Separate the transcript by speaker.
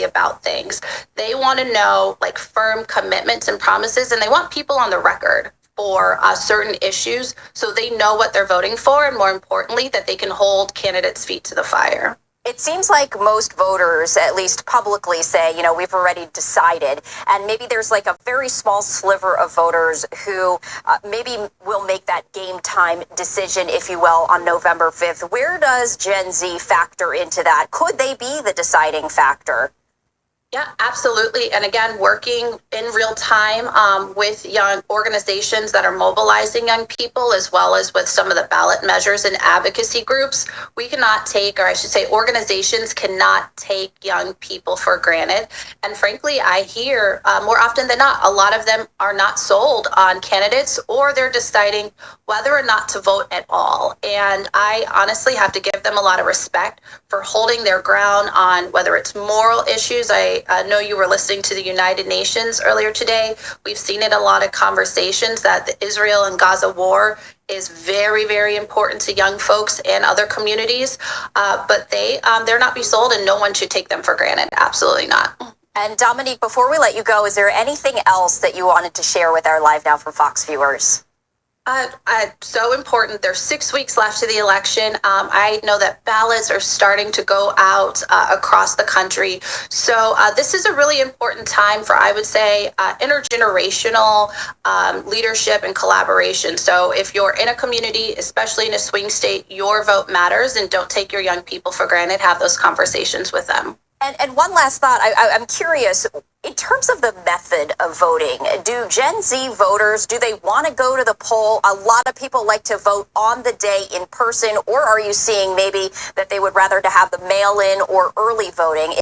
Speaker 1: about things. They want to know like firm commitments and promises, and they want people on the record for certain issues so they know what they're voting for, and more importantly, that they can hold candidates' feet to the fire.
Speaker 2: It seems like most voters, at least publicly, say, you know, we've already decided. And maybe there's like a very small sliver of voters who maybe will make that game time decision, if you will, on November 5th. Where does Gen Z factor into that? Could they be the deciding factor?
Speaker 1: Yeah, absolutely. And again, working in real time with young organizations that are mobilizing young people, as well as with some of the ballot measures and advocacy groups, we cannot take, or I should say organizations cannot take young people for granted. And frankly, I hear more often than not, a lot of them are not sold on candidates, or they're deciding whether or not to vote at all. And I honestly have to give them a lot of respect for holding their ground on whether it's moral issues. I know you were listening to the United Nations earlier today. We've seen in a lot of conversations that the Israel and Gaza war is very, very important to young folks and other communities, but they're not be sold, and no one should take them for granted. Absolutely not.
Speaker 2: And Dominique, before we let you go, is there anything else that you wanted to share with our Live Now for Fox viewers?
Speaker 1: So important. There's 6 weeks left to the election. I know that ballots are starting to go out across the country. So this is a really important time for, I would say, intergenerational leadership and collaboration. So if you're in a community, especially in a swing state, your vote matters, and don't take your young people for granted. Have those conversations with them.
Speaker 2: And one last thought, I'm curious, in terms of the method of voting, do Gen Z voters, do they want to go to the poll? A lot of people like to vote on the day in person, or are you seeing maybe that they would rather to have the mail-in or early voting?